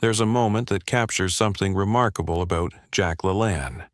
There's a moment that captures something remarkable about LaLanne.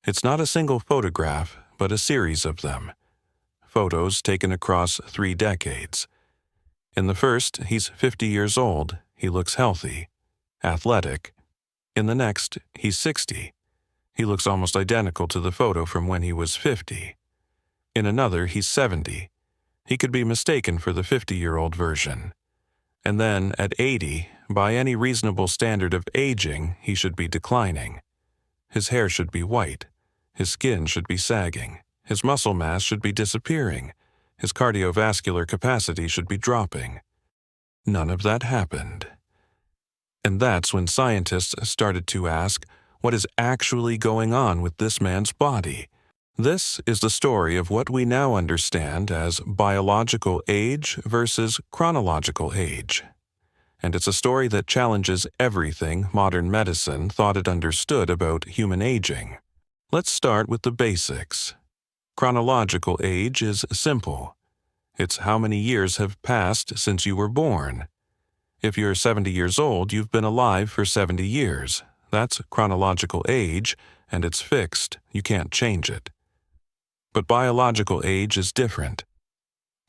It's not a single photograph, but a series of them. Photos taken across 3 decades. In the first, he's 50 years old. He looks healthy, athletic. In the next, he's 60. He looks almost identical to the photo from when he was 50. In another, he's 70. He could be mistaken for the 50-year-old version. And then, at 80, by any reasonable standard of aging, he should be declining. His hair should be white. His skin should be sagging. His muscle mass should be disappearing. His cardiovascular capacity should be dropping. None of that happened. And that's when scientists started to ask, what is actually going on with this man's body? This is the story of what we now understand as biological age versus chronological age. And it's a story that challenges everything modern medicine thought it understood about human aging. Let's start with the basics. Chronological age is simple. It's how many years have passed since you were born. If you're 70 years old, you've been alive for 70 years. That's chronological age, and it's fixed. You can't change it. But biological age is different.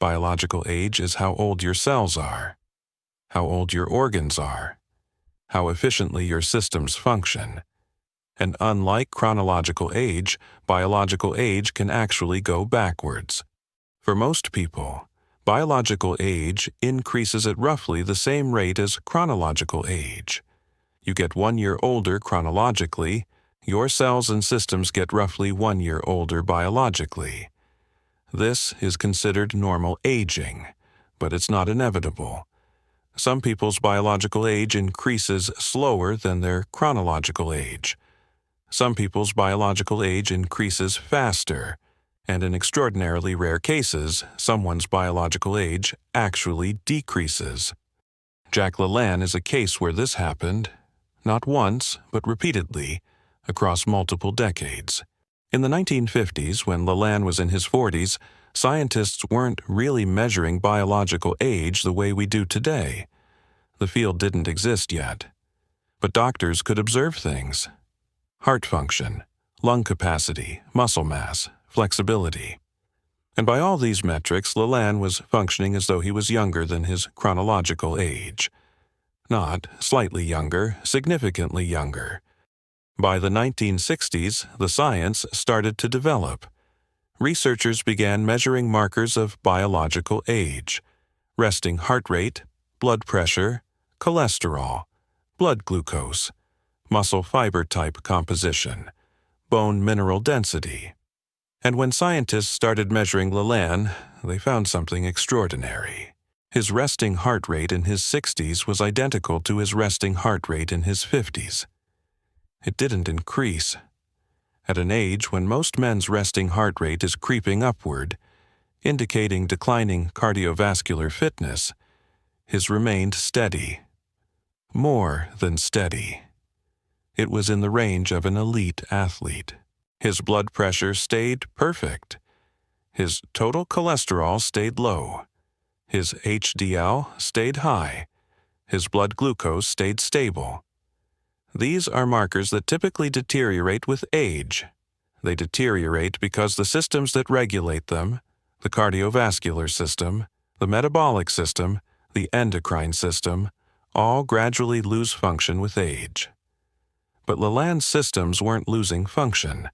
Biological age is how old your cells are, how old your organs are, how efficiently your systems function. And unlike chronological age, biological age can actually go backwards. For most people, biological age increases at roughly the same rate as chronological age. You get 1 year older chronologically, your cells and systems get roughly 1 year older biologically. This is considered normal aging, but it's not inevitable. Some people's biological age increases slower than their chronological age. Some people's biological age increases faster, and in extraordinarily rare cases, someone's biological age actually decreases. LaLanne is a case where this happened, not once, but repeatedly, across multiple decades. In the 1950s, when LaLanne was in his 40s, scientists weren't really measuring biological age the way we do today. The field didn't exist yet. But doctors could observe things. Heart function, lung capacity, muscle mass, flexibility. And by all these metrics, LaLanne was functioning as though he was younger than his chronological age. Not slightly younger, significantly younger. By the 1960s, the science started to develop. Researchers began measuring markers of biological age: resting heart rate, blood pressure, cholesterol, blood glucose, muscle fiber type composition, bone mineral density. And when scientists started measuring LaLanne, they found something extraordinary. His resting heart rate in his 60s was identical to his resting heart rate in his 50s. It didn't increase. At an age when most men's resting heart rate is creeping upward, indicating declining cardiovascular fitness, his remained steady. More than steady. It was in the range of an elite athlete. His blood pressure stayed perfect. His total cholesterol stayed low. His HDL stayed high. His blood glucose stayed stable. These are markers that typically deteriorate with age. They deteriorate because the systems that regulate them, the cardiovascular system, the metabolic system, the endocrine system, all gradually lose function with age. But LaLanne's systems weren't losing function.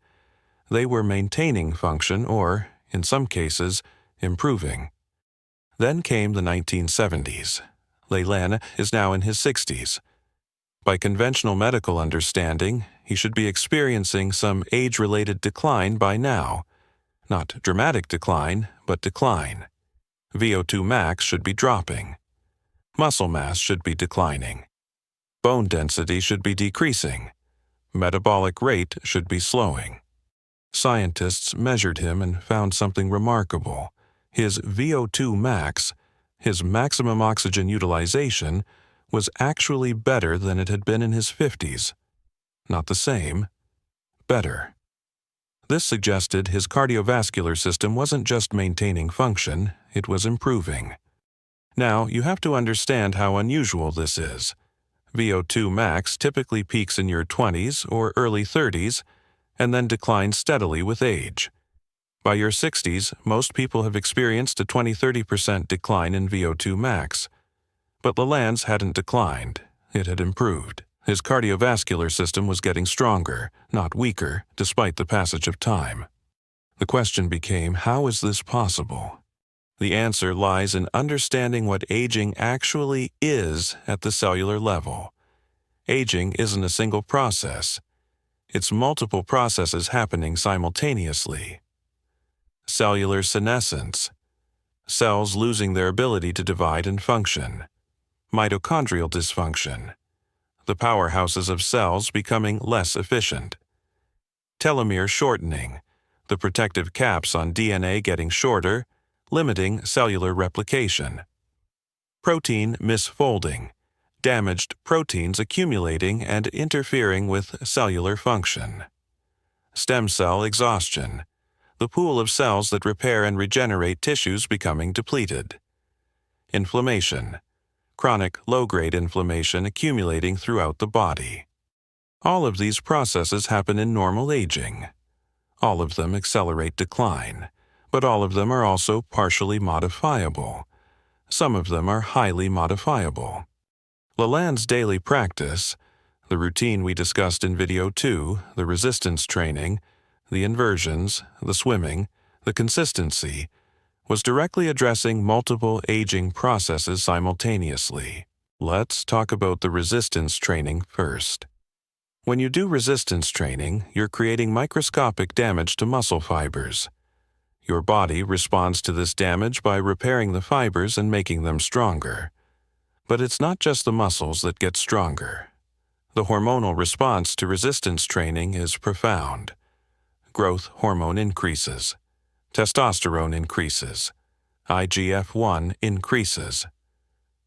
They were maintaining function or, in some cases, improving. Then came the 1970s. LaLanne is now in his 60s. By conventional medical understanding, he should be experiencing some age-related decline by now. Not dramatic decline, but decline. VO2 max should be dropping. Muscle mass should be declining. Bone density should be decreasing. Metabolic rate should be slowing. Scientists measured him and found something remarkable. His VO2 max, his maximum oxygen utilization, was actually better than it had been in his 50s. Not the same, better. This suggested his cardiovascular system wasn't just maintaining function, it was improving. Now, you have to understand how unusual this is. VO2 max typically peaks in your 20s or early 30s and then declines steadily with age. By your 60s, most people have experienced a 20–30% decline in VO2 max. But LaLanne's hadn't declined, it had improved. His cardiovascular system was getting stronger, not weaker, despite the passage of time. The question became, how is this possible? The answer lies in understanding what aging actually is at the cellular level. Aging isn't a single process. It's multiple processes happening simultaneously. Cellular senescence, cells losing their ability to divide and function. Mitochondrial dysfunction, the powerhouses of cells becoming less efficient. Telomere shortening, the protective caps on DNA getting shorter, limiting cellular replication. Protein misfolding, damaged proteins accumulating and interfering with cellular function. Stem cell exhaustion, the pool of cells that repair and regenerate tissues becoming depleted. Inflammation, chronic low-grade inflammation accumulating throughout the body. All of these processes happen in normal aging. All of them accelerate decline, but all of them are also partially modifiable. Some of them are highly modifiable. LaLanne's daily practice, the routine we discussed in video 2, the resistance training, the inversions, the swimming, the consistency, was directly addressing multiple aging processes simultaneously. Let's talk about the resistance training first. When you do resistance training, you're creating microscopic damage to muscle fibers. Your body responds to this damage by repairing the fibers and making them stronger. But it's not just the muscles that get stronger. The hormonal response to resistance training is profound. Growth hormone increases. Testosterone increases. IGF-1 increases.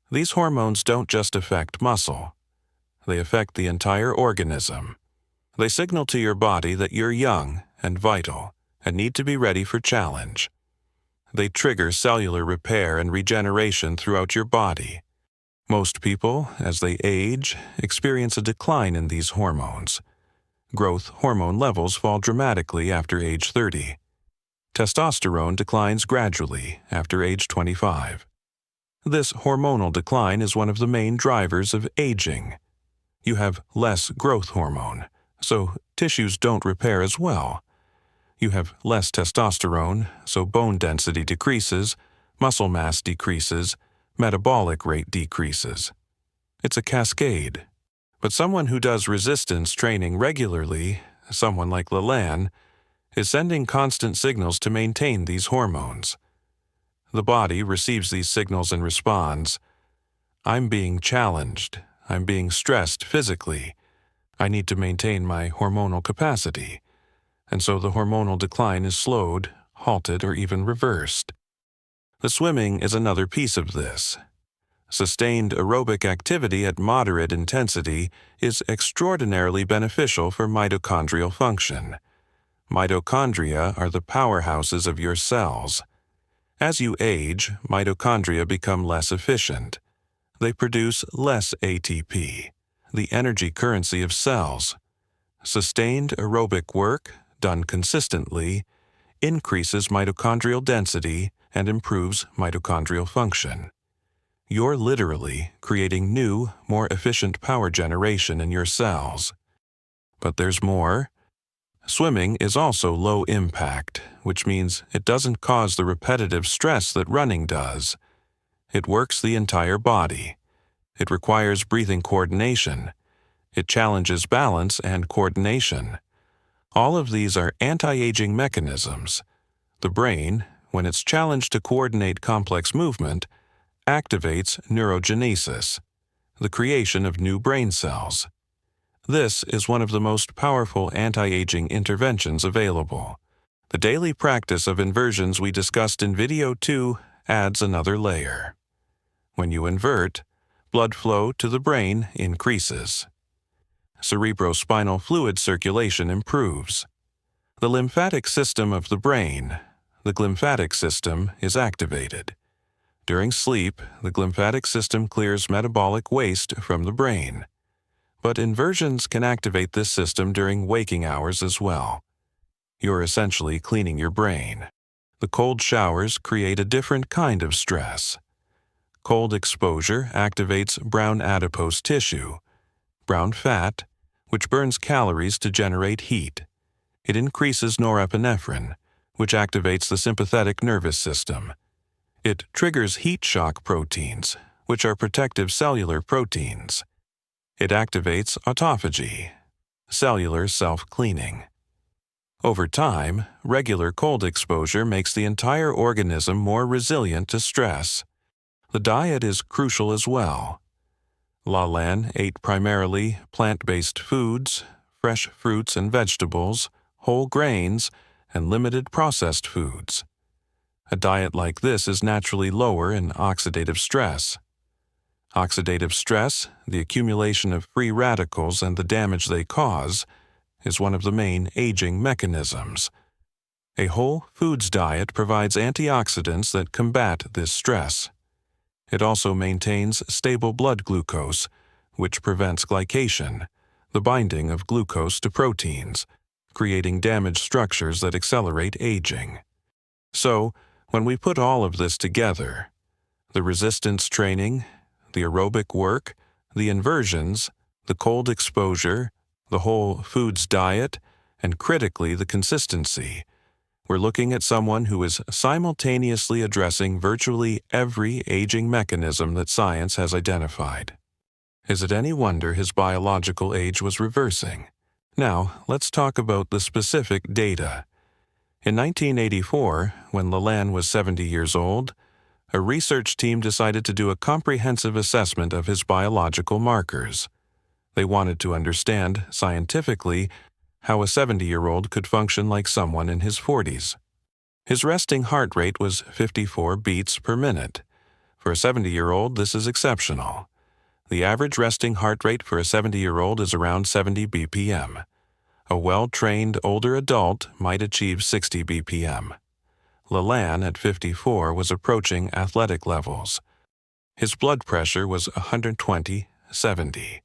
These hormones don't just affect muscle. They affect the entire organism. They signal to your body that you're young and vital and need to be ready for challenge. They trigger cellular repair and regeneration throughout your body. Most people, as they age, experience a decline in these hormones. Growth hormone levels fall dramatically after age 30. Testosterone declines gradually after age 25. This hormonal decline is one of the main drivers of aging. You have less growth hormone, so tissues don't repair as well. You have less testosterone, so bone density decreases, muscle mass decreases, metabolic rate decreases. It's a cascade. But someone who does resistance training regularly, someone like LaLanne, is sending constant signals to maintain these hormones. The body receives these signals and responds, I'm being challenged. I'm being stressed physically. I need to maintain my hormonal capacity. And so the hormonal decline is slowed, halted, or even reversed. The swimming is another piece of this. Sustained aerobic activity at moderate intensity is extraordinarily beneficial for mitochondrial function. Mitochondria are the powerhouses of your cells. As you age, mitochondria become less efficient. They produce less ATP, the energy currency of cells. Sustained aerobic work, done consistently, increases mitochondrial density and improves mitochondrial function. You're literally creating new, more efficient power generation in your cells. But there's more. Swimming is also low impact, which means it doesn't cause the repetitive stress that running does. It works the entire body. It requires breathing coordination. It challenges balance and coordination. All of these are anti-aging mechanisms. The brain, when it's challenged to coordinate complex movement, activates neurogenesis, the creation of new brain cells. This is one of the most powerful anti-aging interventions available. The daily practice of inversions we discussed in video 2 adds another layer. When you invert, blood flow to the brain increases. Cerebrospinal fluid circulation improves. The lymphatic system of the brain, the glymphatic system, is activated. During sleep, the glymphatic system clears metabolic waste from the brain. But inversions can activate this system during waking hours as well. You're essentially cleaning your brain. The cold showers create a different kind of stress. Cold exposure activates brown adipose tissue, brown fat, which burns calories to generate heat. It increases norepinephrine, which activates the sympathetic nervous system. It triggers heat shock proteins, which are protective cellular proteins. It activates autophagy, cellular self-cleaning. Over time, regular cold exposure makes the entire organism more resilient to stress. The diet is crucial as well. LaLanne ate primarily plant-based foods, fresh fruits and vegetables, whole grains, and limited processed foods. A diet like this is naturally lower in oxidative stress. Oxidative stress, the accumulation of free radicals and the damage they cause, is one of the main aging mechanisms. A whole foods diet provides antioxidants that combat this stress. It also maintains stable blood glucose, which prevents glycation, the binding of glucose to proteins, creating damaged structures that accelerate aging. So, when we put all of this together, the resistance training, the aerobic work, the inversions, the cold exposure, the whole foods diet, and critically the consistency, we're looking at someone who is simultaneously addressing virtually every aging mechanism that science has identified. Is it any wonder his biological age was reversing? Now, let's talk about the specific data. In 1984, when LaLanne was 70 years old, a research team decided to do a comprehensive assessment of his biological markers. They wanted to understand, scientifically, how a 70-year-old could function like someone in his 40s. His resting heart rate was 54 beats per minute. For a 70-year-old, this is exceptional. The average resting heart rate for a 70-year-old is around 70 BPM. A well-trained older adult might achieve 60 BPM. LaLanne, at 54, was approaching athletic levels. His blood pressure was 120/70.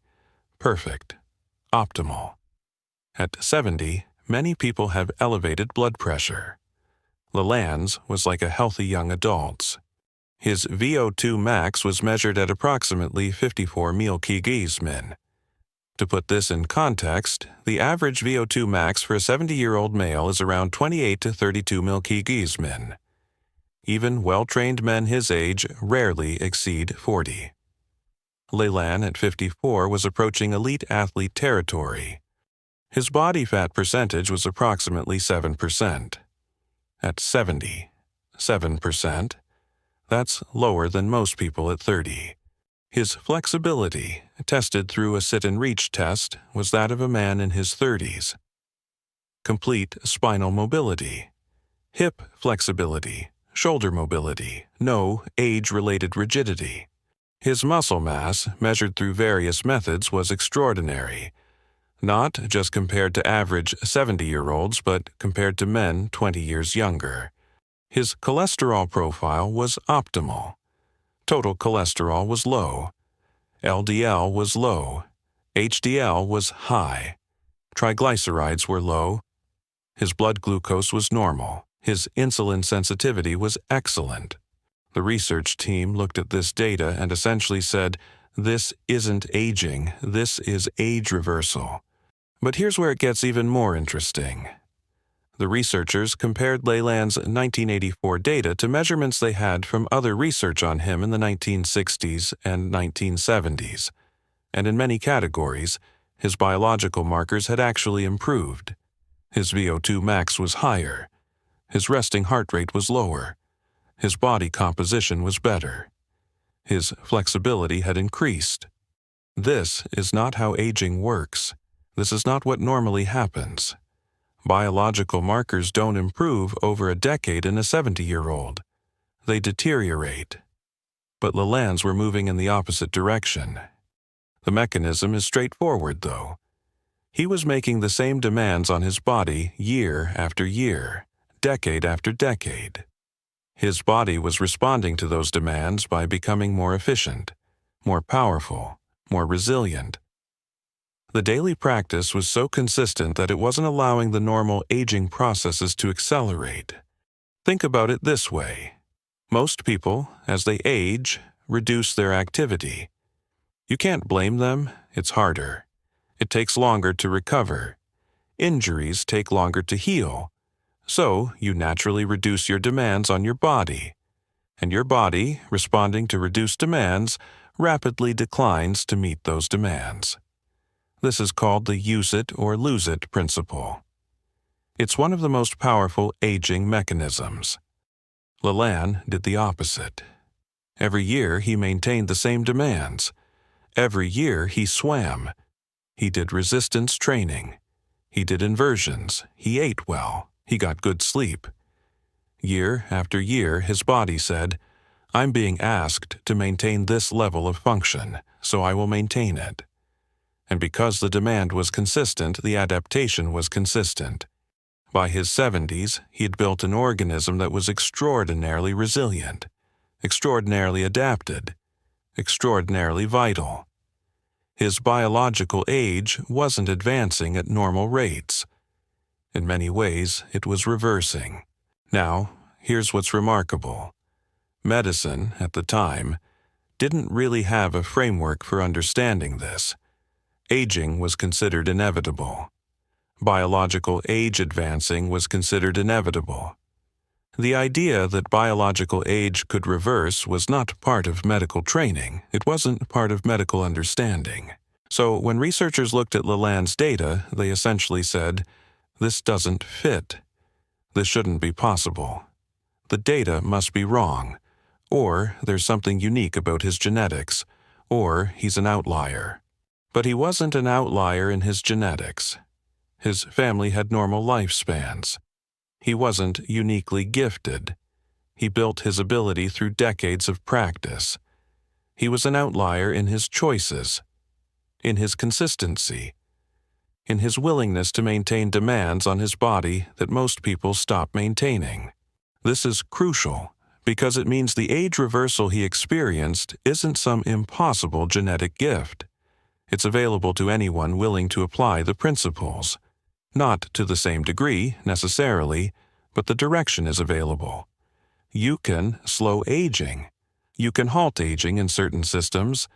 Perfect. Optimal. At 70, many people have elevated blood pressure. LaLanne's was like a healthy young adult's. His VO2 max was measured at approximately 54 mg/min. To put this in context, the average VO2 max for a 70-year-old male is around 28 to 32 mg/min. Even well-trained men his age rarely exceed 40. LaLanne, at 54, was approaching elite athlete territory. His body fat percentage was approximately 7%. At 70, 7%, that's lower than most people at 30. His flexibility, tested through a sit-and-reach test, was that of a man in his 30s. Complete spinal mobility, hip flexibility, shoulder mobility, no age-related rigidity. His muscle mass, measured through various methods, was extraordinary, not just compared to average 70-year-olds, but compared to men 20 years younger. His cholesterol profile was optimal. Total cholesterol was low. LDL was low. HDL was high. Triglycerides were low. His blood glucose was normal. His insulin sensitivity was excellent. The research team looked at this data and essentially said, "This isn't aging, this is age reversal." But here's where it gets even more interesting. The researchers compared LaLanne's 1984 data to measurements they had from other research on him in the 1960s and 1970s, and in many categories, his biological markers had actually improved. His VO2 max was higher. His resting heart rate was lower. His body composition was better. His flexibility had increased. This is not how aging works. This is not what normally happens. Biological markers don't improve over a decade in a 70-year-old. They deteriorate. But LaLanne's were moving in the opposite direction. The mechanism is straightforward, though. He was making the same demands on his body year after year, decade after decade. His body was responding to those demands by becoming more efficient, more powerful, more resilient. The daily practice was so consistent that it wasn't allowing the normal aging processes to accelerate. Think about it this way. Most people, as they age, reduce their activity. You can't blame them, it's harder. It takes longer to recover. Injuries take longer to heal. So, you naturally reduce your demands on your body. And your body, responding to reduced demands, rapidly declines to meet those demands. This is called the use it or lose it principle. It's one of the most powerful aging mechanisms. LaLanne did the opposite. Every year he maintained the same demands. Every year he swam. He did resistance training. He did inversions. He ate well. He got good sleep. Year after year, his body said, "I'm being asked to maintain this level of function, so I will maintain it." And because the demand was consistent, the adaptation was consistent. By his 70s, he had built an organism that was extraordinarily resilient, extraordinarily adapted, extraordinarily vital. His biological age wasn't advancing at normal rates. In many ways, it was reversing. Now, here's what's remarkable. Medicine, at the time, didn't really have a framework for understanding this. Aging was considered inevitable. Biological age advancing was considered inevitable. The idea that biological age could reverse was not part of medical training. It wasn't part of medical understanding. So when researchers looked at LaLanne's data, they essentially said, "This doesn't fit. This shouldn't be possible. The data must be wrong. Or there's something unique about his genetics. Or he's an outlier." But he wasn't an outlier in his genetics. His family had normal lifespans. He wasn't uniquely gifted. He built his ability through decades of practice. He was an outlier in his choices, in his consistency, in his willingness to maintain demands on his body that most people stop maintaining. This is crucial because it means the age reversal he experienced isn't some impossible genetic gift. It's available to anyone willing to apply the principles. Not to the same degree, necessarily, but the direction is available. You can slow aging. You can halt aging in certain systems.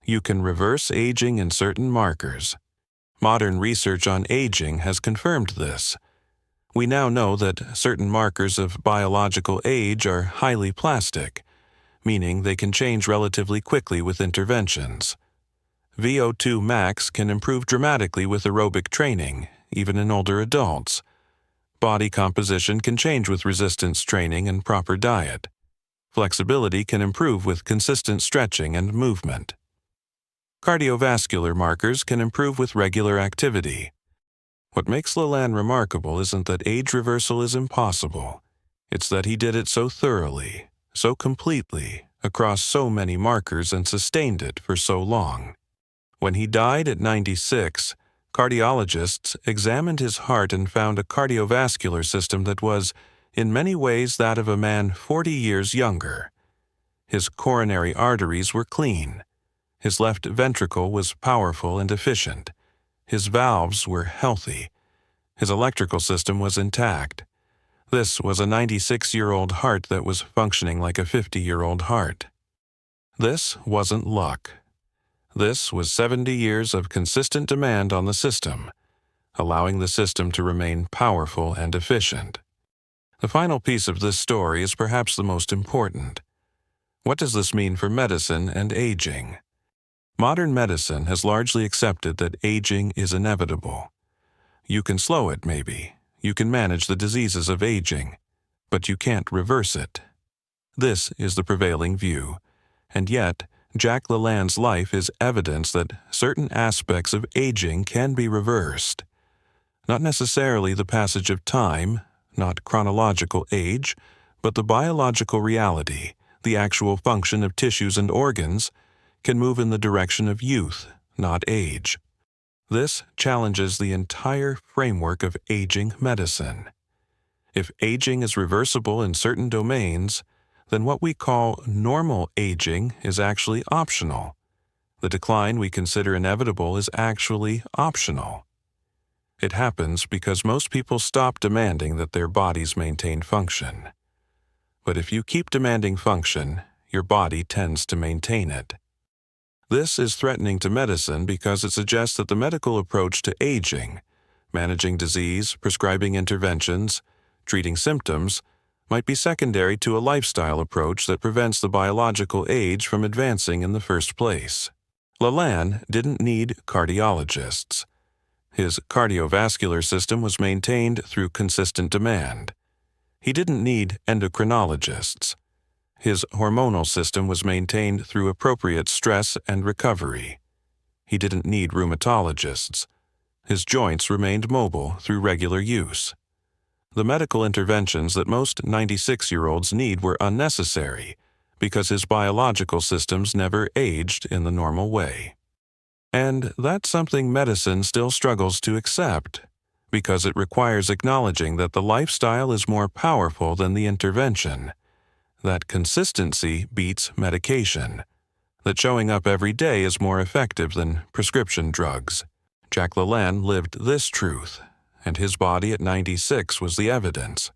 You can reverse aging in certain markers. Modern research on aging has confirmed this. We now know that certain markers of biological age are highly plastic, meaning they can change relatively quickly with interventions. VO2 max can improve dramatically with aerobic training, even in older adults. Body composition can change with resistance training and proper diet. Flexibility can improve with consistent stretching and movement. Cardiovascular markers can improve with regular activity. What makes LaLanne remarkable isn't that age reversal is impossible. It's that he did it so thoroughly, so completely, across so many markers and sustained it for so long. When he died at 96, cardiologists examined his heart and found a cardiovascular system that was, in many ways, that of a man 40 years younger. His coronary arteries were clean. His left ventricle was powerful and efficient. His valves were healthy. His electrical system was intact. This was a 96-year-old heart that was functioning like a 50-year-old heart. This wasn't luck. This was 70 years of consistent demand on the system, allowing the system to remain powerful and efficient. The final piece of this story is perhaps the most important. What does this mean for medicine and aging? Modern medicine has largely accepted that aging is inevitable. You can slow it, maybe. You can manage the diseases of aging, but you can't reverse it. This is the prevailing view, and yet, Jack LaLanne's life is evidence that certain aspects of aging can be reversed. Not necessarily the passage of time, not chronological age, but the biological reality, the actual function of tissues and organs, can move in the direction of youth, not age. This challenges the entire framework of aging medicine. If aging is reversible in certain domains, then what we call normal aging is actually optional. The decline we consider inevitable is actually optional. It happens because most people stop demanding that their bodies maintain function. But if you keep demanding function, your body tends to maintain it. This is threatening to medicine because it suggests that the medical approach to aging, managing disease, prescribing interventions, treating symptoms, might be secondary to a lifestyle approach that prevents the biological age from advancing in the first place. LaLanne didn't need cardiologists. His cardiovascular system was maintained through consistent demand. He didn't need endocrinologists. His hormonal system was maintained through appropriate stress and recovery. He didn't need rheumatologists. His joints remained mobile through regular use. The medical interventions that most 96-year-olds need were unnecessary because his biological systems never aged in the normal way. And that's something medicine still struggles to accept, because it requires acknowledging that the lifestyle is more powerful than the intervention, that consistency beats medication, that showing up every day is more effective than prescription drugs. Jack LaLanne lived this truth, and his body at 96 was the evidence.